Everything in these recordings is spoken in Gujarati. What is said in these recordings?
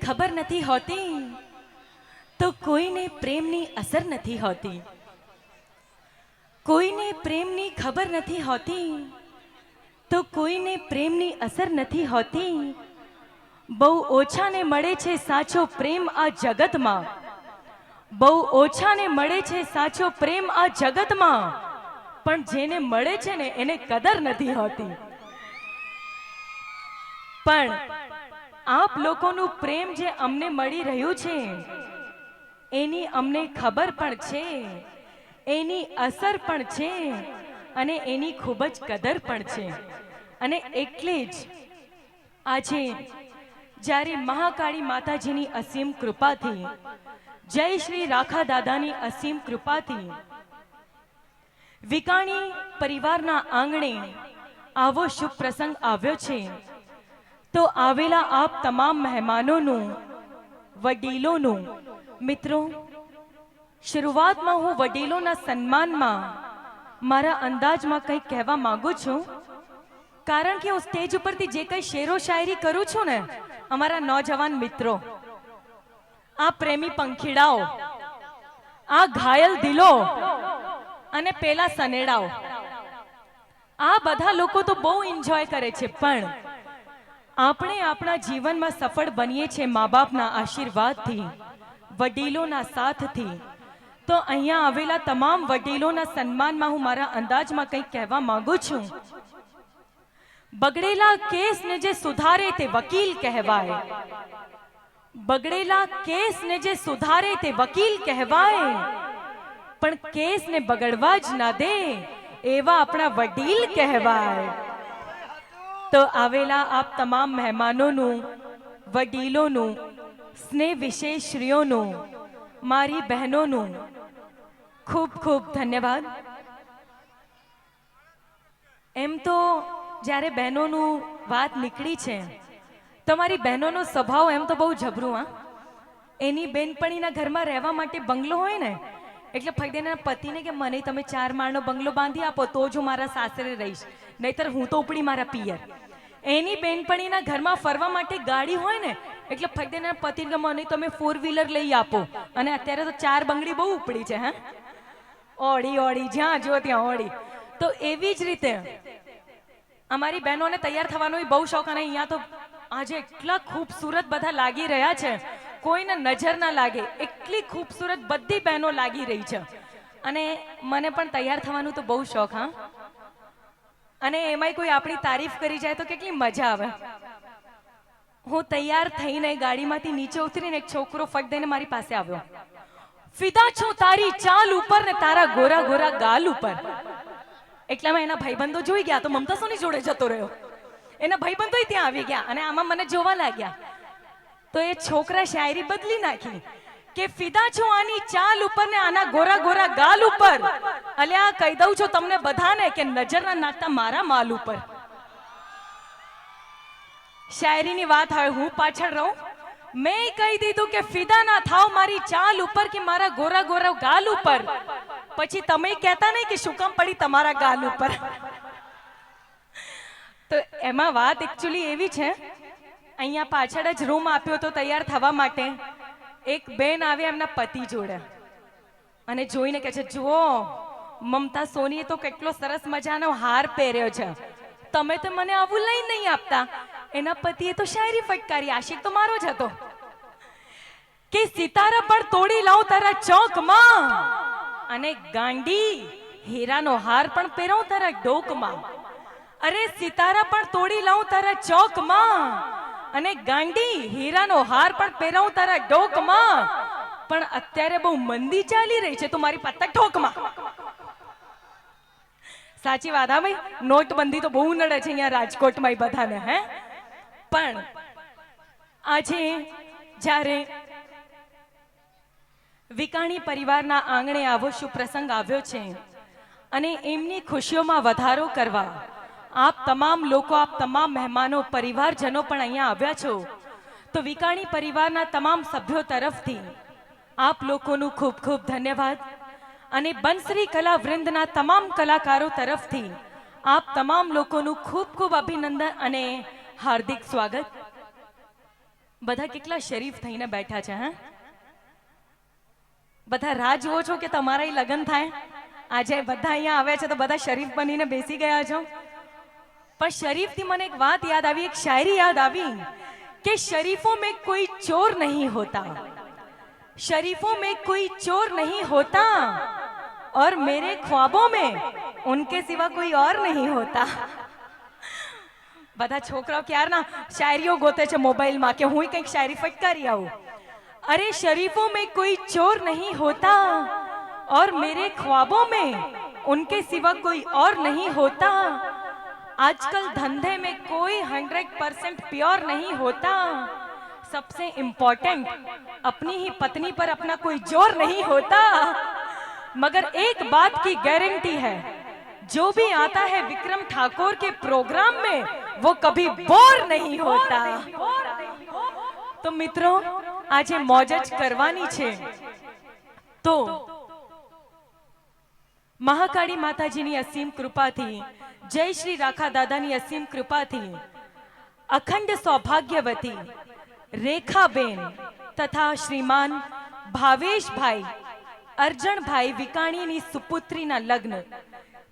ખબર નથી હોતી તો કોઈને પ્રેમની અસર નથી હોતી. કોઈને પ્રેમની ખબર નથી હોતી તો કોઈને પ્રેમની અસર નથી હોતી. બહુ ઓછાને મળે છે સાચો પ્રેમ આ જગતમાં. બહુ ઓછાને મળે છે સાચો પ્રેમ આ જગતમાં. પણ જેને મળે છે ને એને કદર નથી હોતી. પણ આપ લોકોનું પ્રેમ જે અમને મળી રહ્યું છે એની અમને ખબર પણ છે, એની અસર પણ છે અને એની ખૂબ જ કદર પણ છે. અને એટલે જ આજે જ્યારે મહાકાળી માતાજીની અસીમ કૃપાથી, જય શ્રી રાખા દાદાની અસીમ કૃપાથી વિકાણી પરિવારના આંગણે આવો શુભ પ્રસંગ આવ્યો છે, તો આવેલા આપ તમામ મહેમાનોનું, વડીલોનું, મિત્રો, શરૂઆતમાં હું વડીલોના સન્માનમાં મારા અંદાજમાં કંઈક કહેવા માંગુ છું. કારણ કે હું સ્ટેજ ઉપરથી જે કંઈ શેરો શાયરી કરું છું ને, અમારા નોજવાન મિત્રો, આ પ્રેમી પંખીડાઓ, આ ઘાયલ દિલો અને પેલા સનેડાઓ, આ બધા લોકો તો બહુ એન્જોય કરે છે. પણ આપણે આપણા જીવનમાં સફળ બનીએ છીએ મા બાપના આશીર્વાદથી, વડીલોના સાથથી. તો અહીંયા આવેલા તમામ વડીલોના સન્માનમાં હું મારા અંદાજમાં કંઈક કહેવા માંગુ છું. બગડેલા કેસને જે સુધારે તે વકીલ કહેવાય. બગડેલા કેસને જે સુધારે તે વકીલ કહેવાય. પણ કેસને બગડવા જ ના દે એવા આપણા વડીલ કહેવાય. તો આવેલા આપ તમામ મહેમાનોનું, વડીલોનું, સ્નેહ વિશેષશ્રીઓનું, મારી બહેનોનું ખૂબ ખૂબ ધન્યવાદ. એમ તો જ્યારે બહેનોનું વાત નીકળી છે તો મારી બહેનોનો સ્વભાવ એમ તો બહુ જબરું. એની બેનપણીના ઘરમાં રહેવા માટે બંગલો હોય ને એટલે ફૈદેના પતિને કે મને તમે 4 માળનો બંગલો બાંધી આપો તો જ હું મારા સાસરે રહીશ, નહીતર હું તો ઉપડી મારા પિયર. એની બેનપણીના ઘરમાં ફરવા માટે ગાડી હોય ને એટલે ફૈદેના પતિને કે મને તમે 4 વ્હીલર લઈ આપો. અને અત્યારે તો 4 બંગડી બહુ ઉપડી છે. હા, ઓડી ઓડી જ્યાં જો ત્યાં ઓડી. તો એવી જ રીતે અમારી બહેનોને તૈયાર થવાનો બહુ શોખ. અને અહીંયા તો આજે એટલા ખૂબસૂરત બધા લાગી રહ્યા છે, કોઈને નજર ના લાગે એટલી ખૂબસૂરત બધી બહેનો લાગી રહી છે. અને મને પણ તૈયાર થવાનું તો બહુ શોખ. હા, અને એમાંય કોઈ આપણી તારીફ કરી જાય તો કેટલી મજા આવે. હું તૈયાર થઈને ગાડીમાંથી નીચે ઉતરીને એક છોકરો ફટ દઈને મારી પાસે આવ્યો. ફિદા છું તારી ચાલ ઉપર ને તારા ગોરા ગોરા ગાલ ઉપર. એટલામાં એના ભાઈબંધો જોઈ ગયા તો મમતા સોની જોડે જતો રહ્યો. એના ભાઈબંધો ત્યાં આવી ગયા અને આમાં મને જોવા લાગ્યા. તો એ છોકરા શાયરી બદલી નાખી કે ફિદા છું આની ચાલ ઉપર ને આના ગોરા ગોરા ગાલ ઉપર. અલ્યા કહી દઉં છું તમને બધાને કે નજર ના નાખતા મારા માલ ઉપર. શાયરીની વાત હવે હું પાછળ રહું. મેં કહી દીધું કે ફિદા ના થાવ મારી ચાલ ઉપર કે મારા ગોરા ગોરા ગાલ ઉપર. પછી તમે કહેતા નહીં કે શું કામ પડી તમારા ગાલ ઉપર. તો એમાં વાત એકચ્યુઅલી એવી છે, અહીંયા પાછળ જ રૂમ આપ્યો તો તૈયાર થવા માટે. એક બેન આવ્યા એમના પતિ જોડે અને જોઈને કહે છે, જુઓ મમતા સોનીએ તો કેટલો સરસ મજાનો હાર પહેર્યો છે, તમે તો મને આવું લઈ નહીં આપતા. એના પતિએ તો શાયરી ફટકારી, આશિક તો મારો જ હતો, કે સિતારા પર તોડી લાવ તારા ચોકમાં અને ગાંડી હીરાનો હાર પણ પહેરાવ તારા ડોકમાં. અરે સિતારા પણ તોડી લાવ તારા ચોકમાં અને ગાંડી હીરાનો હાર પણ પહેરાવ તારા ડોકમાં. પણ અત્યારે બહુ મંદી ચાલી રહી છે, તું મારી પત્તા ઠોકમાં. સાચી વાત. હા ભાઈ, નોટબંધી તો બહુ નડે છે અહીંયા રાજકોટમાં બધાને. હે, પણ આજે જ્યારે વિકાણી પરિવારના આંગણે આવો શુભ પ્રસંગ આવ્યો છે અને એમની ખુશીઓમાં વધારો કરવા આપ તમામ લોકો, આપ તમામ મહેમાનો, પરિવારજનો પણ અહીંયા આવ્યા છો. તો વિકાણી પરિવારના તમામ સભ્યો તરફથી આપ લોકોનું ખૂબ ખૂબ ધન્યવાદ. અને બંસરી કલા વૃંદના તમામ કલાકારો તરફથી આપ તમામ લોકોનું ખૂબ ખૂબ અભિનંદન અને હાર્દિક સ્વાગત. બધા કેટલા શરીફ થઈને બેઠા છે. હા, બધા રાહ જુઓ છો કે તમારા લગ્ન થાય. આજે બધા અહીંયા આવ્યા છે તો બધા શરીફ બનીને બેસી ગયા છો. પણ શરીફથી મને એક વાત યાદ આવી, એક શાયરી યાદ આવી कि शरीफों में कोई चोर नहीं होता, शरीफों में कोई चोर नहीं होता, और मेरे ख्वाबों में उनके सिवा कोई और नहीं होता. બધા છોકરાઓ ક્યારના શાયરીઓ ગોતે છે મોબાઈલમાં કે હું કંઈક શાયરી ફટકારી આવું. अरे शरीफों में कोई चोर नहीं होता और मेरे ख्वाबों में उनके सिवा कोई और नहीं होता. आजकल धंधे में कोई 100% प्योर नहीं होता. सबसे इम्पोर्टेंट अपनी ही पत्नी पर अपना कोई जोर नहीं होता. मगर एक बात की गारंटी है, जो भी आता है विक्रम ठाकुर के प्रोग्राम में वो कभी बोर नहीं होता. तो मित्रों, આજે મોજ જ કરવાની છે. તો મહાકાળી માતાજીની અસીમ કૃપાથી, જય શ્રી રાખા દાદાની અસીમ કૃપાથી, અખંડ સૌભાગ્યવતી રેખાબેન તથા શ્રીમાન ભાવેશભાઈ અર્જણભાઈ વિકાણીની સુપુત્રીના લગ્ન,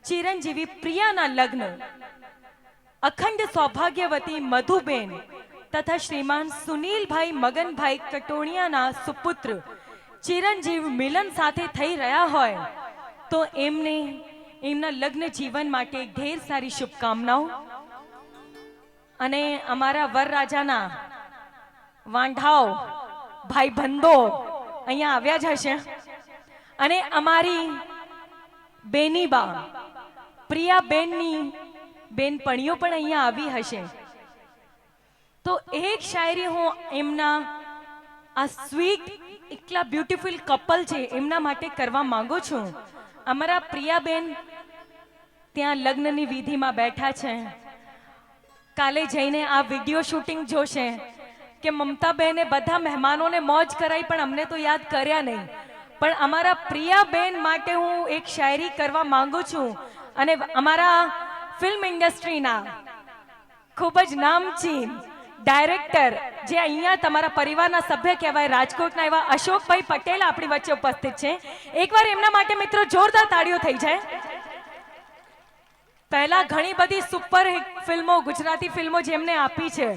ચિરંજીવી પ્રિયાના લગ્ન, અખંડ સૌભાગ્યવતી મધુબેન તથા શ્રીમાન સુનિલભાઈ મગનભાઈ કટોણિયાના સુપુત્ર ચિરંજીવ મિલન સાથે થઈ રહ્યા હોય તો એમને એમના લગ્ન જીવન માટે ઢેર સારી શુભકામનાઓ. અને અમારા વરરાજાના વાંઢાઓ ભાઈ બંધો અહીંયા આવ્યા જ હશે, અને અમારી બેનીબા પ્રિયાબેનની બેનપણીઓ પણ અહીંયા આવી હશે. તો એક શાયરી હું એમના આ સ્વીટ એટલા બ્યુટીફુલ કપલ છે એમના માટે કરવા માંગુ છું. અમારા પ્રિયાબેન ત્યાં લગ્નની વિધિમાં બેઠા છે. કાલે જઈને આ વિડીયો શૂટિંગ જોશે કે મમતાબેને બધા મહેમાનોને મોજ કરાઈ પણ અમને તો યાદ કર્યા નહીં. પણ અમારા પ્રિયાબેન માટે હું એક શાયરી કરવા માંગુ છું. અને અમારા ફિલ્મ ઇન્ડસ્ટ્રીના ખૂબ જ નામચીન ડાયરેક્ટર જે અહીંયા તમારા પરિવારના સભ્ય કહેવાય, રાજકોટના એવા અશોકભાઈ પટેલ આપણી વચ્ચે ઉપસ્થિત છે. એકવાર એમના માટે મિત્રો જોરદાર તાળીઓ થઈ જાય. પહેલા ઘણી બધી સુપરહિટ ફિલ્મો, ગુજરાતી ફિલ્મો જેમને આપી છે,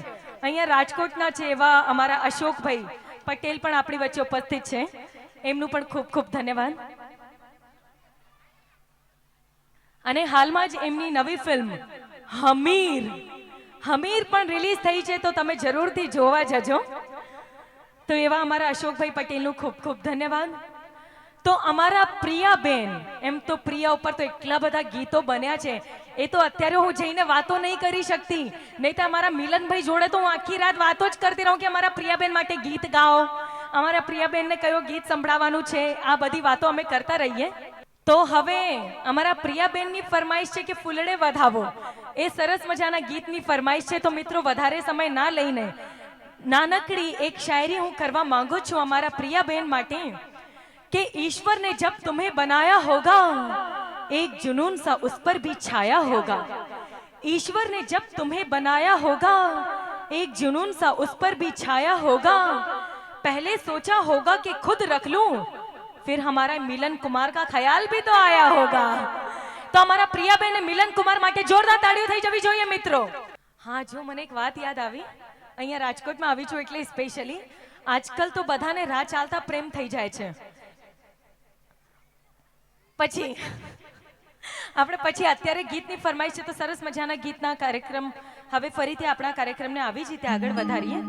અહીંયા રાજકોટના છે એવા અમારા અશોકભાઈ પટેલ પણ આપણી વચ્ચે ઉપસ્થિત છે. એમનું પણ ખૂબ ખૂબ ધન્યવાદ. અને હાલમાં જ એમની નવી ફિલ્મ હમીર પણ રિલીઝ થઈ છે, તો તમે જરૂરથી જોવા જજો. તો એવા અમારા અશોકભાઈ પટેલનું ખૂબ ખૂબ ધન્યવાદ. તો અમારા પ્રિયાબેન, એમ તો પ્રિયા ઉપર તો એટલા બધા ગીતો બન્યા છે, એ તો અત્યારે હું જઈને વાતો નહીં કરી શકતી. નહીં તો અમારા મિલનભાઈ જોડે તો હું આખી રાત વાતો જ કરતી રહું કે અમારા પ્રિયાબેન માટે ગીત ગાઓ, અમારા પ્રિયાબેનને કયો ગીત સંભળાવવાનું છે, આ બધી વાતો અમે કરતા રહીએ. તો હવે અમારા પ્રિયાબેનની ફરમાઈશ છે કે ફૂલડે વધાવો, એ સરસ મજાના ગીતની ફરમાઈશ છે. તો મિત્રો, વધારે સમય ના લઈને નાનકડી એક શાયરી હું કરવા માંગુ છું અમારા પ્રિયાબેન માટે कि ईश्वर ने जब तुम्हें बनाया होगा एक जुनून सा उस पर भी छाया होगा. ईश्वर ने जब तुम्हें बनाया होगा एक जुनून सा उस पर भी छाया होगा. पहले सोचा होगा कि खुद रख लूं, फिर हमारा मिलन कुमार का ख्याल भी तो आया होगा. तो हमारा प्रियाबेन ने मिलन कुमार માટે જોરદાર તાળીઓ થઈ જવી જોઈએ મિત્રો. હા, જો મને એક વાત યાદ આવી, અહીંયા રાજકોટમાં આવી છું એટલે સ્પેશિયલી આજકાલ તો બધાને રાહ ચાલતા પ્રેમ થઈ જાય છે. પછી અત્યારે ગીતની ફરમાઈશ છે, તો સરસ મજાના ગીતના કાર્યક્રમ હવે ફરીથી આપણા કાર્યક્રમને આવી જ રીતે આગળ વધારીએ.